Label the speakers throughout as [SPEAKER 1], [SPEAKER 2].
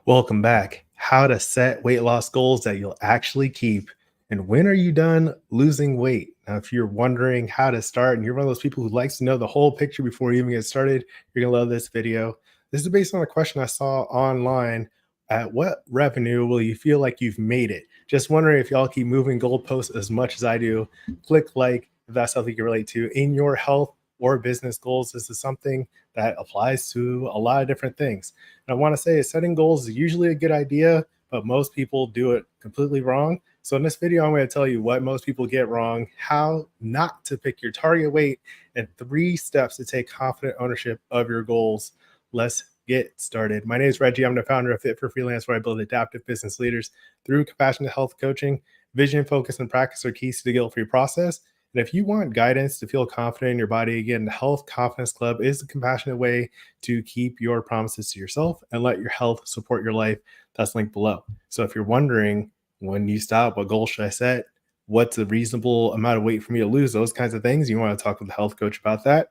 [SPEAKER 1] Welcome back. How to set weight loss goals that you'll actually keep. And when are you done losing weight? Now, if you're wondering how to start and you're one of those people who likes to know the whole picture before you even get started, you're going to love this video. This is based on a question I saw online. At what revenue will you feel like you've made it? Just wondering if y'all keep moving goalposts as much as I do. Click like if that's something you can relate to in your health or business goals. This is something that applies to a lot of different things. And I want to say setting goals is usually a good idea, but most people do it completely wrong. So in this video, I'm going to tell you what most people get wrong, how not to pick your target weight, and 3 steps to take confident ownership of your goals. Let's get started. My name is Reggie. I'm the founder of Fit for Freelance, where I build adaptive business leaders through compassionate health coaching. Vision, focus, and practice are keys to the guilt-free process. And if you want guidance to feel confident in your body, again, the Health Confidence Club is the compassionate way to keep your promises to yourself and let your health support your life. That's linked below. So if you're wondering when you stop, what goal should I set? What's a reasonable amount of weight for me to lose? Those kinds of things. You want to talk with the health coach about that?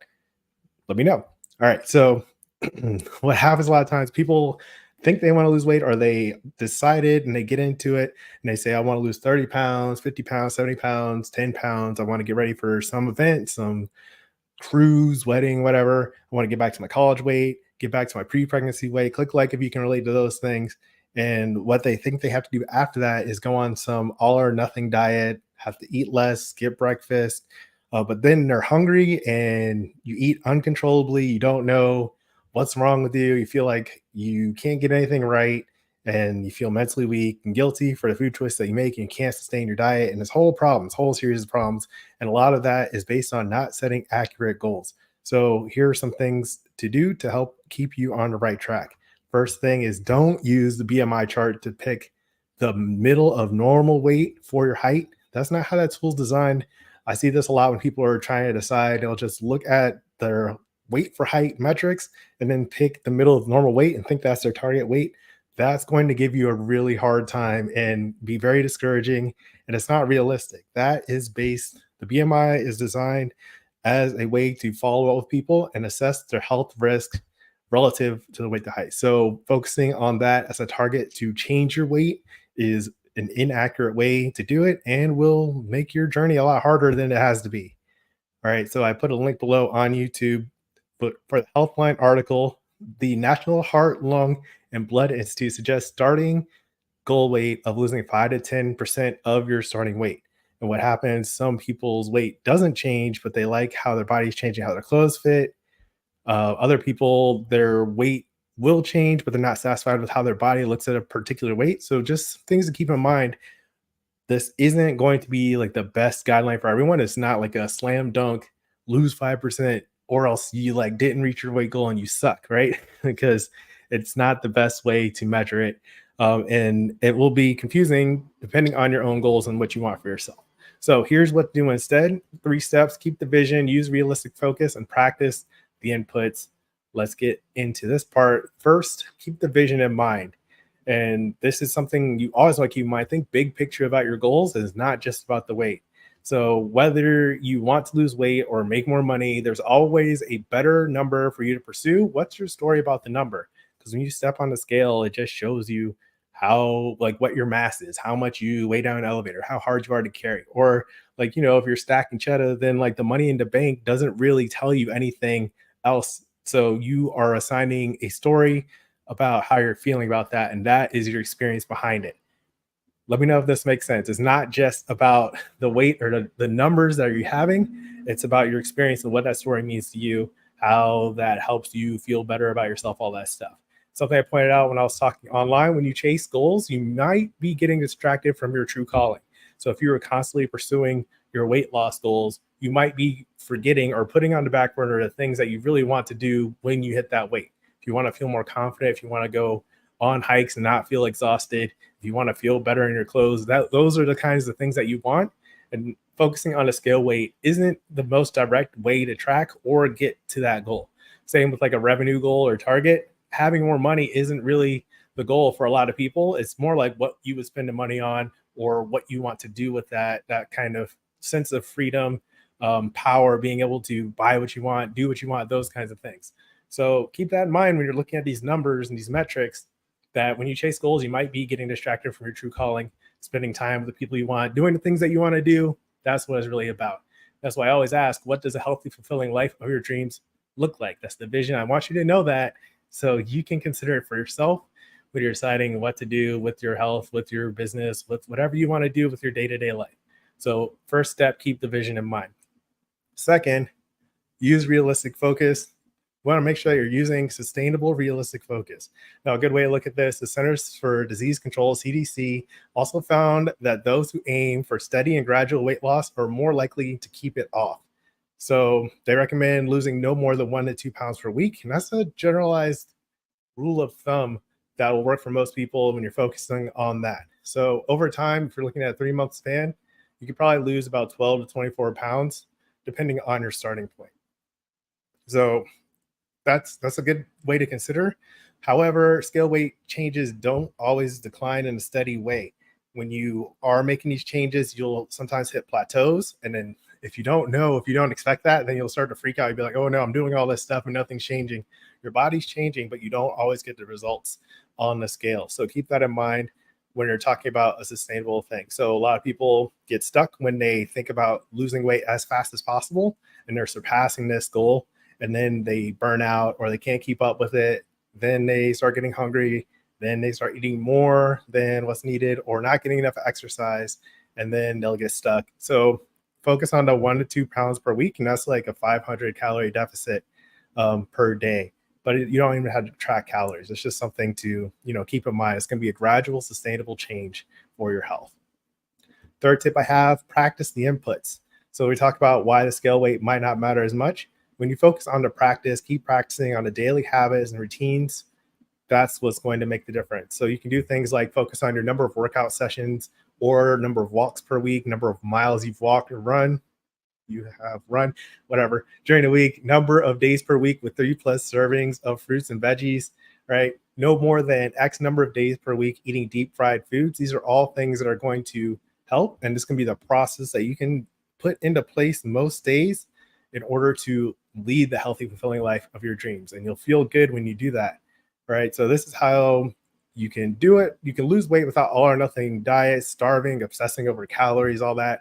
[SPEAKER 1] Let me know. All right. So what happens a lot of times, people think they want to lose weight or they decided and they get into it and they say, I want to lose 30 pounds, 50 pounds, 70 pounds, 10 pounds. I want to get ready for some event, some cruise, wedding, whatever. I want to get back to my college weight, get back to my pre-pregnancy weight. Click like if you can relate to those things. And what they think they have to do after that is go on some all or nothing diet, have to eat less, skip breakfast. But then they're hungry and you eat uncontrollably. You don't know what's wrong with you. You feel like you can't get anything right and you feel mentally weak and guilty for the food choice that you make and you can't sustain your diet. And this whole problem, this whole series of problems. And a lot of that is based on not setting accurate goals. So here are some things to do to help keep you on the right track. First thing is don't use the BMI chart to pick the middle of normal weight for your height. That's not how that tool's designed. I see this a lot when people are trying to decide. They'll just look at their weight for height metrics and then pick the middle of normal weight and think that's their target weight. That's going to give you a really hard time and be very discouraging. And it's not realistic. That is based, the BMI is designed as a way to follow up with people and assess their health risk relative to the weight to height. So focusing on that as a target to change your weight is an inaccurate way to do it and will make your journey a lot harder than it has to be. All right. So I put a link below on YouTube. But for the Healthline article, the National Heart, Lung, and Blood Institute suggests starting goal weight of losing 5 to 10% of your starting weight. And what happens, some people's weight doesn't change, but they like how their body's changing, how their clothes fit. Other people, their weight will change, but they're not satisfied with how their body looks at a particular weight. So just things to keep in mind. This isn't going to be like the best guideline for everyone. It's not like a slam dunk, lose 5%, or else you like didn't reach your weight goal and you suck, right? Because it's not the best way to measure it. And it will be confusing depending on your own goals and what you want for yourself. So here's what to do instead. 3 steps: keep the vision, use realistic focus, and practice the inputs. Let's get into this part. First, keep the vision in mind. And this is something you always want to keep in mind. Think big picture about your goals is not just about the weight. So whether you want to lose weight or make more money, there's always a better number for you to pursue. What's your story about the number? Because when you step on the scale, it just shows you how, like, what your mass is, how much you weigh down an elevator, how hard you are to carry. Or like, if you're stacking cheddar, then like the money in the bank doesn't really tell you anything else. So you are assigning a story about how you're feeling about that, and that is your experience behind it. Let me know if this makes sense. It's not just about the weight or the numbers that you're having. It's about your experience and what that story means to you, how that helps you feel better about yourself, all that stuff. Something I pointed out when I was talking online, when you chase goals, you might be getting distracted from your true calling. So if you were constantly pursuing your weight loss goals, you might be forgetting or putting on the back burner the things that you really want to do when you hit that weight. If you want to feel more confident, if you want to go on hikes and not feel exhausted, if you want to feel better in your clothes, those are the kinds of things that you want. And focusing on a scale weight isn't the most direct way to track or get to that goal. Same with like a revenue goal or target. Having more money isn't really the goal for a lot of people. It's more like what you would spend the money on or what you want to do with that kind of sense of freedom, power, being able to buy what you want, do what you want, those kinds of things. So keep that in mind when you're looking at these numbers and these metrics. that when you chase goals, you might be getting distracted from your true calling, spending time with the people you want, doing the things that you want to do. That's what it's really about. That's why I always ask, what does a healthy, fulfilling life of your dreams look like? That's the vision. I want you to know that so you can consider it for yourself when you're deciding what to do with your health, with your business, with whatever you want to do with your day to day life. So, first step, keep the vision in mind. Second, use realistic focus. You want to make sure that you're using sustainable, realistic focus. Now, a good way to look at this, the Centers for Disease Control, CDC, also found that those who aim for steady and gradual weight loss are more likely to keep it off. So they recommend losing no more than 1 to 2 pounds per week. And that's a generalized rule of thumb that will work for most people when you're focusing on that. So over time, if you're looking at a 3 month span, you could probably lose about 12 to 24 pounds, depending on your starting point. So that's a good way to consider. However, scale weight changes don't always decline in a steady way. When you are making these changes, you'll sometimes hit plateaus. And then if you don't know, if you don't expect that, then you'll start to freak out. You'll be like, oh no, I'm doing all this stuff and nothing's changing. Your body's changing, but you don't always get the results on the scale. So keep that in mind when you're talking about a sustainable thing. So a lot of people get stuck when they think about losing weight as fast as possible and they're surpassing this goal, and then they burn out or they can't keep up with it. Then they start getting hungry. Then they start eating more than what's needed or not getting enough exercise, and then they'll get stuck. So focus on the 1 to 2 pounds per week, and that's like a 500 calorie deficit per day. But you don't even have to track calories. It's just something to keep in mind. It's going to be a gradual, sustainable change for your health. Third tip I have: practice the inputs. So we talked about why the scale weight might not matter as much. When you focus on the practice, keep practicing on the daily habits and routines. That's what's going to make the difference. So you can do things like focus on your number of workout sessions or number of walks per week, number of miles you've walked or run, whatever, during the week, number of days per week with 3+ servings of fruits and veggies, right? No more than X number of days per week eating deep fried foods. These are all things that are going to help. And this can be the process that you can put into place most days in order to lead the healthy, fulfilling life of your dreams. And you'll feel good when you do that, right? So this is how you can do it. You can lose weight without all or nothing diet, starving, obsessing over calories, all that,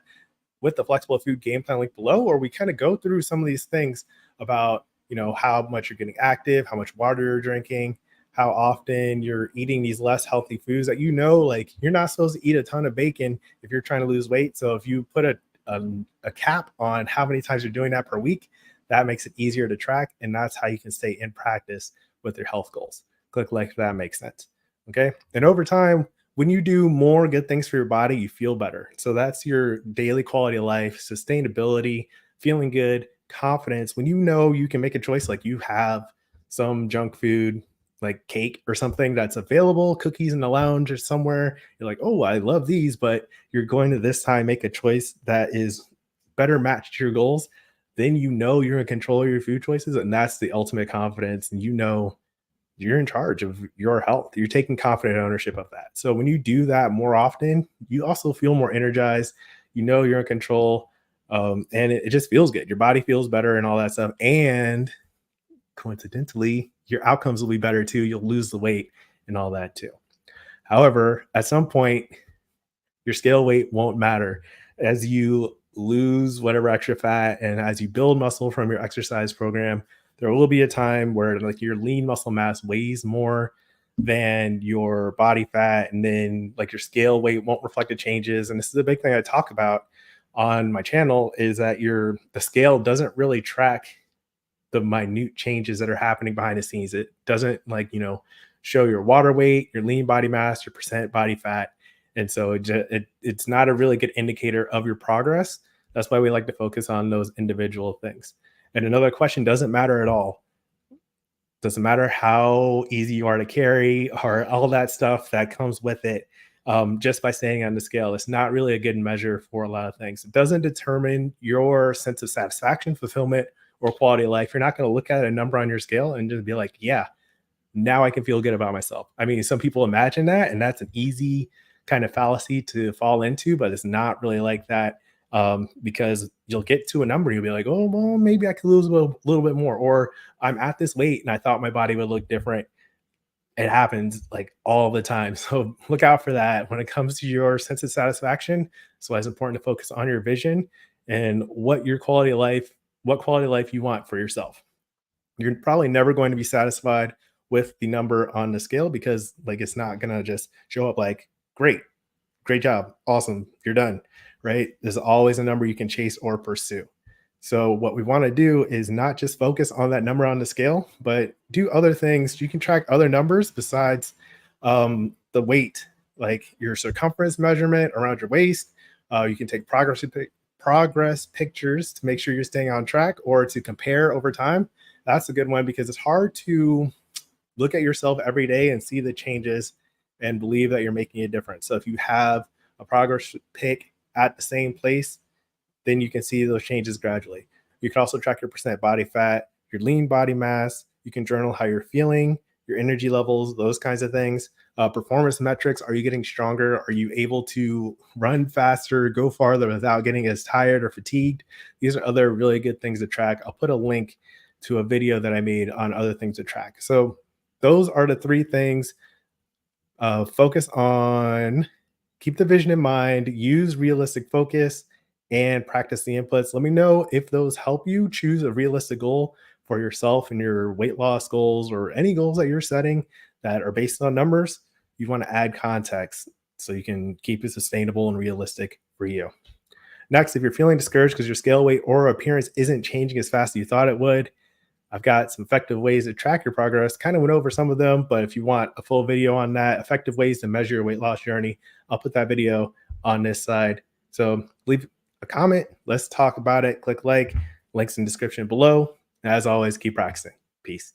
[SPEAKER 1] with the flexible food game plan link below, or we kind of go through some of these things about, how much you're getting active, how much water you're drinking, how often you're eating these less healthy foods that like you're not supposed to eat a ton of bacon if you're trying to lose weight. So if you put a cap on how many times you're doing that per week, that makes it easier to track. And that's how you can stay in practice with your health goals. Click like if that makes sense. Okay. And over time, when you do more good things for your body, you feel better. So that's your daily quality of life, sustainability, feeling good, confidence. When you can make a choice, like you have some junk food, like cake or something that's available, cookies in the lounge or somewhere, you're like, oh, I love these, but you're going to this time make a choice that is better matched to your goals. Then you're in control of your food choices, and that's the ultimate confidence. And you're in charge of your health. You're taking confident ownership of that. So when you do that more often, you also feel more energized. You're in control, and it just feels good. Your body feels better and all that stuff. And coincidentally, your outcomes will be better too. You'll lose the weight and all that too. However, at some point, your scale weight won't matter as you lose whatever extra fat and as you build muscle from your exercise program. There will be a time where like your lean muscle mass weighs more than your body fat, and then like your scale weight won't reflect the changes. And this is a big thing I talk about on my channel, is that the scale doesn't really track the minute changes that are happening behind the scenes. It doesn't show your water weight, your lean body mass, your percent body fat. And so it's not a really good indicator of your progress. That's why we like to focus on those individual things. And another question: doesn't matter at all. Doesn't matter how easy you are to carry or all that stuff that comes with it. Just by staying on the scale, it's not really a good measure for a lot of things. It doesn't determine your sense of satisfaction, fulfillment, or quality of life. You're not going to look at a number on your scale and just be like, yeah, now I can feel good about myself. I mean, some people imagine that, and that's an easy kind of fallacy to fall into, but it's not really like that. Because you'll get to a number, you'll be like, oh, well, maybe I could lose a little bit more, or I'm at this weight and I thought my body would look different. it happens like all the time. So look out for that when it comes to your sense of satisfaction. So it's important to focus on your vision and what quality of life you want for yourself. You're probably never going to be satisfied with the number on the scale because like it's not going to just show up like great, great job, awesome, you're done, right? There's always a number you can chase or pursue. So what we want to do is not just focus on that number on the scale, but do other things. You can track other numbers besides the weight, like your circumference measurement around your waist. You can take progress pictures to make sure you're staying on track or to compare over time. That's a good one because it's hard to look at yourself every day and see the changes and believe that you're making a difference. So if you have a progress pic at the same place, then you can see those changes gradually. You can also track your percent body fat, your lean body mass. You can journal how you're feeling, your energy levels, those kinds of things. Performance metrics. Are you getting stronger? Are you able to run faster, go farther without getting as tired or fatigued? These are other really good things to track. I'll put a link to a video that I made on other things to track. So those are the three things. Focus on, keep the vision in mind, use realistic focus, and practice the inputs. Let me know if those help you choose a realistic goal for yourself and your weight loss goals or any goals that you're setting that are based on numbers. You want to add context so you can keep it sustainable and realistic for you. Next, if you're feeling discouraged because your scale weight or appearance isn't changing as fast as you thought it would, I've got some effective ways to track your progress. Kind of went over some of them, but if you want a full video on that, effective ways to measure your weight loss journey, I'll put that video on this side. So leave a comment. Let's talk about it. Click like, links in the description below. As always, keep practicing. Peace.